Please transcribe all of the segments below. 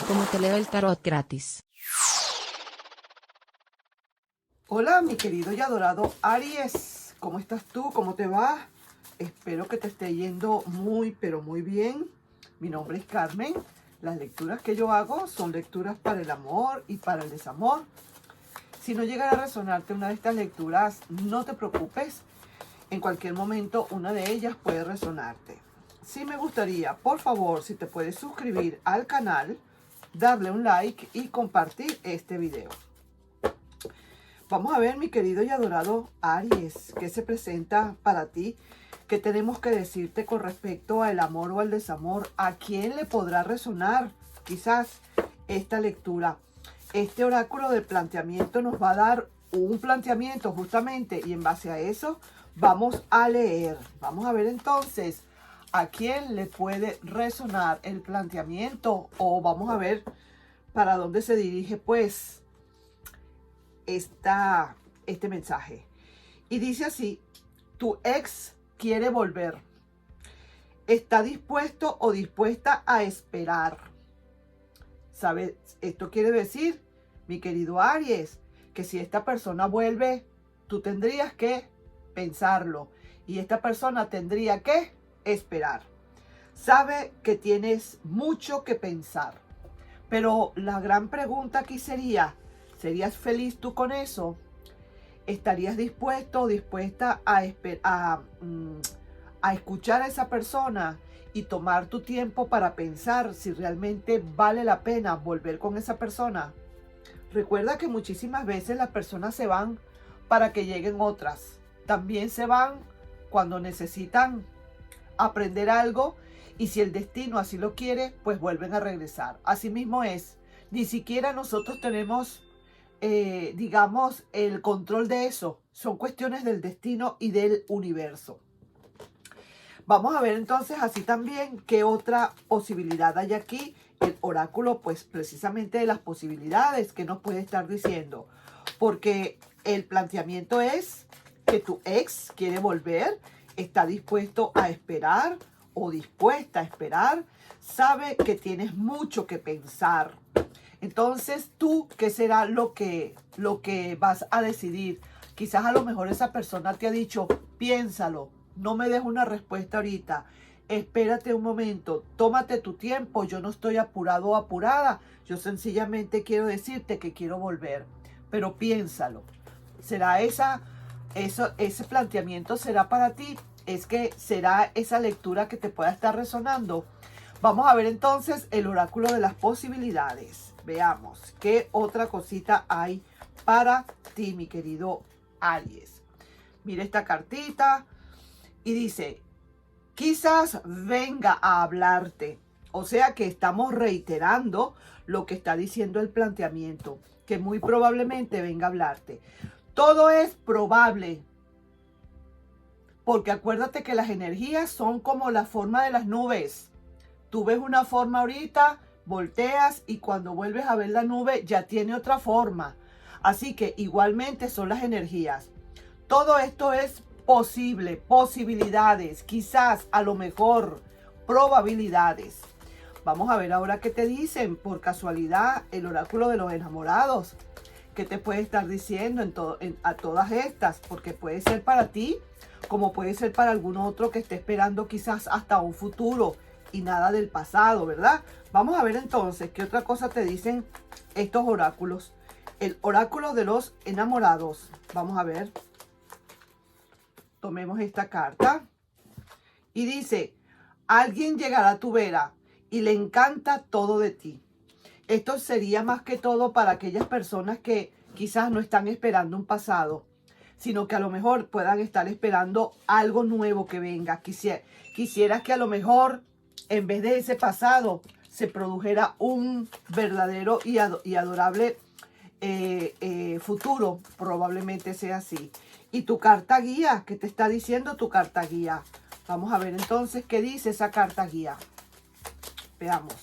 como te leo el tarot gratis. Hola, mi querido y adorado Aries. ¿Cómo estás tú? ¿Cómo te va? Espero que te esté yendo muy, pero muy bien. Mi nombre es Carmen. Las lecturas que yo hago son lecturas para el amor y para el desamor. Si no llegara a resonarte una de estas lecturas, no te preocupes. En cualquier momento una de ellas puede resonarte. Sí me gustaría, por favor, si te puedes suscribir al canal, darle un like y compartir este video. Vamos a ver, mi querido y adorado Aries, ¿qué se presenta para ti? ¿Qué tenemos que decirte con respecto al amor o al desamor? ¿A quién le podrá resonar quizás esta lectura? Este oráculo de planteamiento nos va a dar un planteamiento justamente, y en base a eso vamos a leer. Vamos a ver entonces a quién le puede resonar el planteamiento, o vamos a ver para dónde se dirige pues este mensaje. Y dice así: tu ex quiere volver. Está dispuesto o dispuesta a esperar. ¿Sabes? Esto quiere decir, mi querido Aries, que si esta persona vuelve, tú tendrías que pensarlo. Y esta persona tendría que esperar. Sabe que tienes mucho que pensar. Pero la gran pregunta aquí sería: ¿serías feliz tú con eso? ¿Estarías dispuesto o dispuesta a escuchar a esa persona y tomar tu tiempo para pensar si realmente vale la pena volver con esa persona? Recuerda que muchísimas veces las personas se van para que lleguen otras. También se van cuando necesitan aprender algo, y si el destino así lo quiere, pues vuelven a regresar. Así mismo es. Ni siquiera nosotros tenemos digamos, el control de eso. Son cuestiones del destino y del universo. Vamos a ver entonces así también qué otra posibilidad hay aquí. El oráculo, pues precisamente de las posibilidades que nos puede estar diciendo. Porque el planteamiento es que tu ex quiere volver, está dispuesto a esperar o dispuesta a esperar, sabe que tienes mucho que pensar. Entonces, tú, ¿qué será lo que vas a decidir? Quizás a lo mejor esa persona te ha dicho: piénsalo, no me des una respuesta ahorita, espérate un momento, tómate tu tiempo, yo no estoy apurado o apurada, yo sencillamente quiero decirte que quiero volver, pero piénsalo. ¿Será ese planteamiento será para ti? ¿Es que será esa lectura que te pueda estar resonando? Vamos a ver entonces el oráculo de las posibilidades. Veamos qué otra cosita hay para ti, mi querido Aries. Mira esta cartita y dice: quizás venga a hablarte. O sea que estamos reiterando lo que está diciendo el planteamiento, que muy probablemente venga a hablarte. Todo es probable, porque acuérdate que las energías son como la forma de las nubes. Tú ves una forma ahorita, volteas y cuando vuelves a ver la nube ya tiene otra forma. Así que igualmente son las energías. Todo esto es posible, posibilidades, quizás, a lo mejor, probabilidades. Vamos a ver ahora qué te dicen por casualidad el oráculo de los enamorados. ¿Qué te puede estar diciendo a todas estas? Porque puede ser para ti, como puede ser para algún otro que esté esperando quizás hasta un futuro y nada del pasado, ¿verdad? Vamos a ver entonces qué otra cosa te dicen estos oráculos. El oráculo de los enamorados. Vamos a ver. Tomemos esta carta. Y dice: alguien llegará a tu vera y le encanta todo de ti. Esto sería más que todo para aquellas personas que quizás no están esperando un pasado, sino que a lo mejor puedan estar esperando algo nuevo que venga. Quisieras que a lo mejor, en vez de ese pasado, se produjera un verdadero y adorable futuro. Probablemente sea así. Y tu carta guía, ¿qué te está diciendo tu carta guía? Vamos a ver entonces qué dice esa carta guía. Veamos.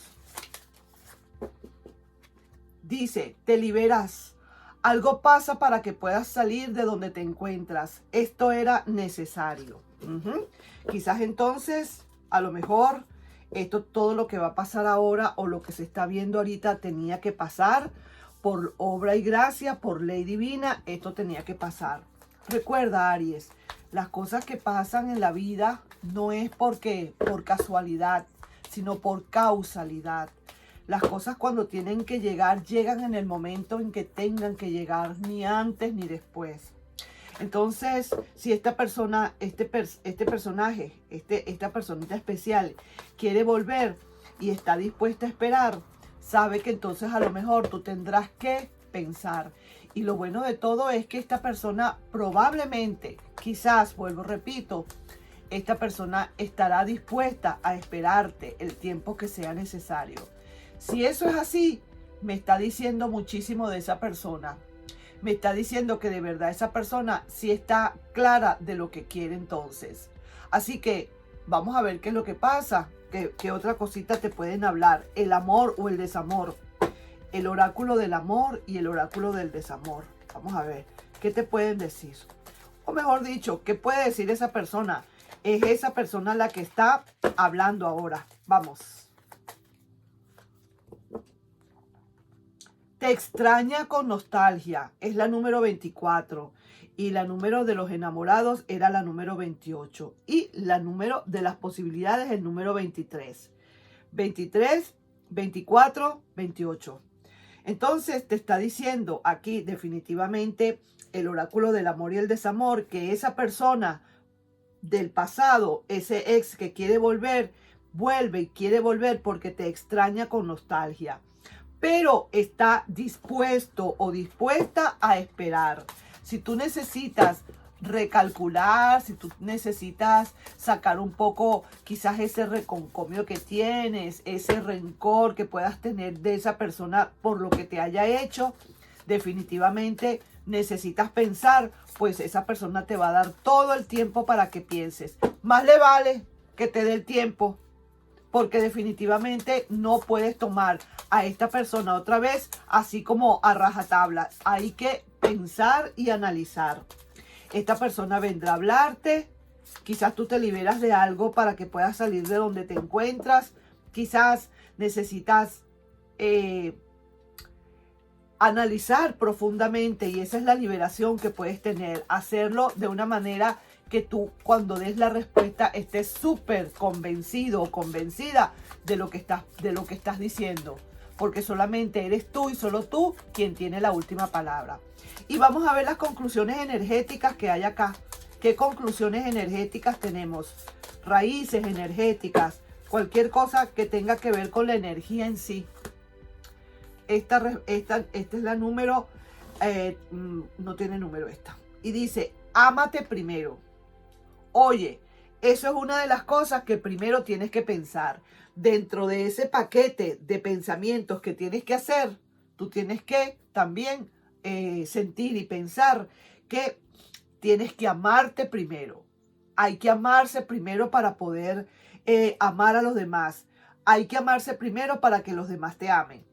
Dice: te liberas. Algo pasa para que puedas salir de donde te encuentras. Esto era necesario. Quizás entonces, a lo mejor, esto, todo lo que va a pasar ahora o lo que se está viendo ahorita tenía que pasar por obra y gracia, por ley divina, esto tenía que pasar. Recuerda, Aries, las cosas que pasan en la vida no es por casualidad, sino por causalidad. Las cosas cuando tienen que llegar, llegan en el momento en que tengan que llegar, ni antes ni después. Entonces, si esta persona, esta personita especial quiere volver y está dispuesta a esperar, sabe que entonces a lo mejor tú tendrás que pensar. Y lo bueno de todo es que esta persona probablemente, quizás, vuelvo, repito, esta persona estará dispuesta a esperarte el tiempo que sea necesario. Si eso es así, me está diciendo muchísimo de esa persona. Me está diciendo que de verdad esa persona sí está clara de lo que quiere entonces. Así que vamos a ver qué es lo que pasa. ¿Qué otra cosita te pueden hablar? El amor o el desamor. El oráculo del amor y el oráculo del desamor. Vamos a ver qué te pueden decir. O mejor dicho, ¿qué puede decir esa persona? Es esa persona la que está hablando ahora. Vamos. Te extraña con nostalgia. Es la número 24. Y la número de los enamorados era la número 28. Y la número de las posibilidades, el número 23. 23, 24, 28. Entonces te está diciendo aquí definitivamente el oráculo del amor y el desamor, que esa persona del pasado, ese ex que quiere volver, vuelve y quiere volver porque te extraña con nostalgia. Pero está dispuesto o dispuesta a esperar. Si tú necesitas recalcular, si tú necesitas sacar un poco quizás ese reconcomio que tienes, ese rencor que puedas tener de esa persona por lo que te haya hecho, definitivamente necesitas pensar, pues esa persona te va a dar todo el tiempo para que pienses. Más le vale que te dé el tiempo, porque definitivamente no puedes tomar a esta persona otra vez así como a rajatabla. Hay que pensar y analizar. Esta persona vendrá a hablarte. Quizás tú te liberas de algo para que puedas salir de donde te encuentras. Quizás necesitas analizar profundamente, y esa es la liberación que puedes tener. Hacerlo de una manera que tú, cuando des la respuesta, estés súper convencido o convencida de lo que estás diciendo, porque solamente eres tú y solo tú quien tiene la última palabra. Y vamos a ver las conclusiones energéticas que hay acá. ¿Qué conclusiones energéticas tenemos? Raíces energéticas, cualquier cosa que tenga que ver con la energía en sí. Esta es la número, no tiene número esta. Y dice, ámate primero. Oye, eso es una de las cosas que primero tienes que pensar. Dentro de ese paquete de pensamientos que tienes que hacer, tú tienes que también sentir y pensar que tienes que amarte primero. Hay que amarse primero para poder amar a los demás. Hay que amarse primero para que los demás te amen.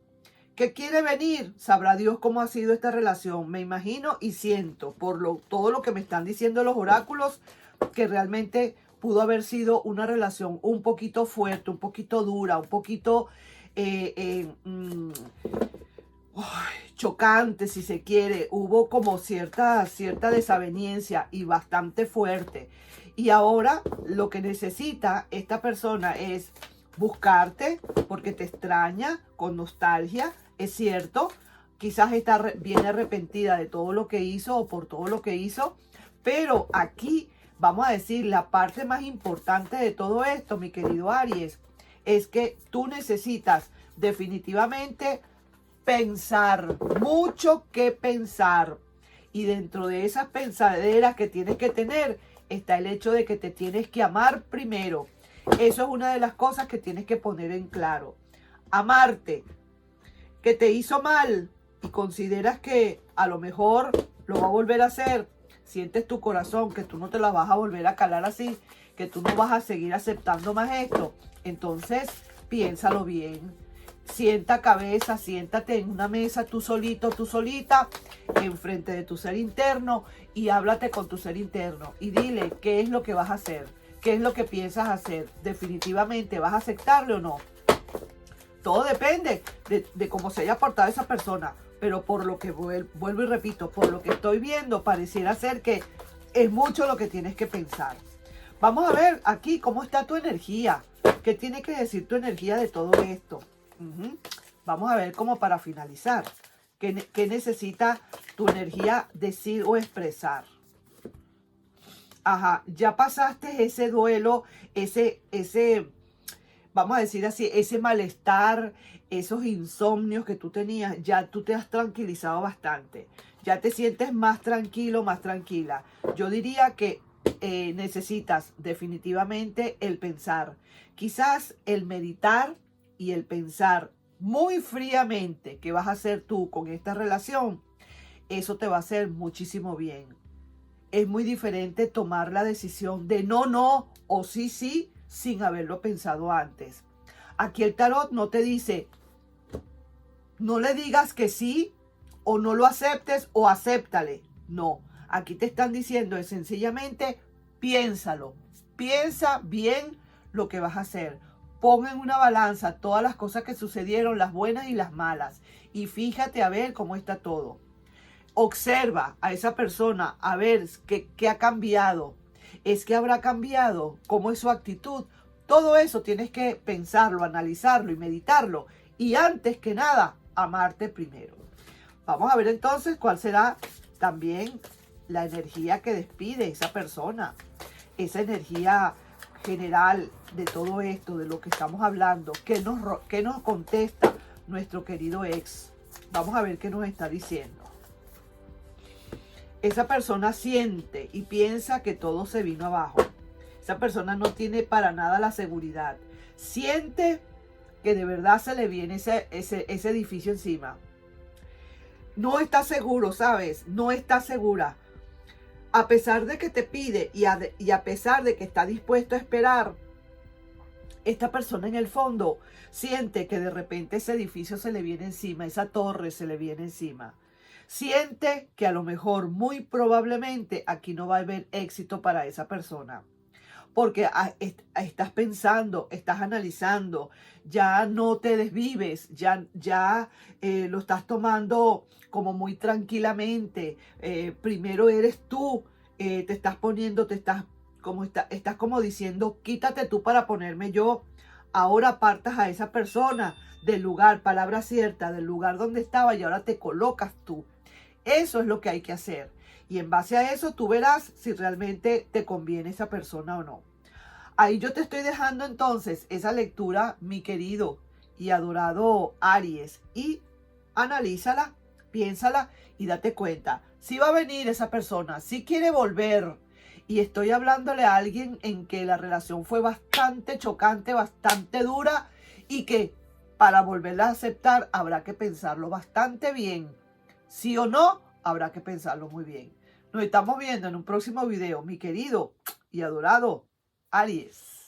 ¿Qué quiere venir? Sabrá Dios cómo ha sido esta relación. Me imagino y siento por todo lo que me están diciendo los oráculos, que realmente pudo haber sido una relación un poquito fuerte, un poquito dura, un poquito chocante, si se quiere. Hubo como cierta desaveniencia y bastante fuerte. Y ahora lo que necesita esta persona es buscarte porque te extraña con nostalgia, es cierto. Quizás está bien arrepentida de todo lo que hizo o por todo lo que hizo, pero aquí vamos a decir, la parte más importante de todo esto, mi querido Aries, es que tú necesitas definitivamente pensar, mucho que pensar. Y dentro de esas pensaderas que tienes que tener está el hecho de que te tienes que amar primero. Eso es una de las cosas que tienes que poner en claro. Amarte, que te hizo mal y consideras que a lo mejor lo va a volver a hacer. Sientes tu corazón que tú no te la vas a volver a calar así, que tú no vas a seguir aceptando más esto. Entonces, piénsalo bien. Sienta cabeza, siéntate en una mesa tú solito, tú solita, enfrente de tu ser interno y háblate con tu ser interno y dile qué es lo que vas a hacer. ¿Qué es lo que piensas hacer? ¿Definitivamente vas a aceptarle o no? Todo depende de cómo se haya portado esa persona. Pero por lo que vuelvo y repito, por lo que estoy viendo, pareciera ser que es mucho lo que tienes que pensar. Vamos a ver aquí cómo está tu energía. ¿Qué tiene que decir tu energía de todo esto? Vamos a ver como para finalizar. ¿Qué necesita tu energía decir o expresar? Ajá, ya pasaste ese duelo, vamos a decir así, ese malestar, esos insomnios que tú tenías, ya tú te has tranquilizado bastante. Ya te sientes más tranquilo, más tranquila. Yo diría que necesitas definitivamente el pensar. Quizás el meditar y el pensar muy fríamente qué vas a hacer tú con esta relación, eso te va a hacer muchísimo bien. Es muy diferente tomar la decisión de no o sí sin haberlo pensado antes. Aquí el tarot no te dice, no le digas que sí o no lo aceptes o acéptale. No, aquí te están diciendo es sencillamente piénsalo. Piensa bien lo que vas a hacer. Pon en una balanza todas las cosas que sucedieron, las buenas y las malas. Y fíjate a ver cómo está todo. Observa a esa persona, a ver qué ha cambiado. ¿Es que habrá cambiado? ¿Cómo es su actitud? Todo eso tienes que pensarlo, analizarlo y meditarlo. Y antes que nada, amarte primero. Vamos a ver entonces cuál será también la energía que despide esa persona. Esa energía general de todo esto, de lo que estamos hablando. ¿Qué nos contesta nuestro querido ex? Vamos a ver qué nos está diciendo. Esa persona siente y piensa que todo se vino abajo. Esa persona no tiene para nada la seguridad. Siente que de verdad se le viene ese edificio encima. No está seguro, ¿sabes? No está segura. A pesar de que te pide y a pesar de que está dispuesto a esperar, esta persona en el fondo siente que de repente ese edificio se le viene encima, esa torre se le viene encima. Siente que a lo mejor, muy probablemente, aquí no va a haber éxito para esa persona. Porque estás pensando, estás analizando, ya no te desvives, ya lo estás tomando como muy tranquilamente. Primero eres tú, te estás poniendo, estás como diciendo, quítate tú para ponerme yo. Ahora apartas a esa persona del lugar, palabra cierta, del lugar donde estaba y ahora te colocas tú. Eso es lo que hay que hacer. Y en base a eso tú verás si realmente te conviene esa persona o no. Ahí yo te estoy dejando entonces esa lectura, mi querido y adorado Aries. Y analízala, piénsala y date cuenta. Si va a venir esa persona, si quiere volver. Y estoy hablándole a alguien en que la relación fue bastante chocante, bastante dura. Y que para volverla a aceptar habrá que pensarlo bastante bien. Sí o no, habrá que pensarlo muy bien. Nos estamos viendo en un próximo video, mi querido y adorado Aries.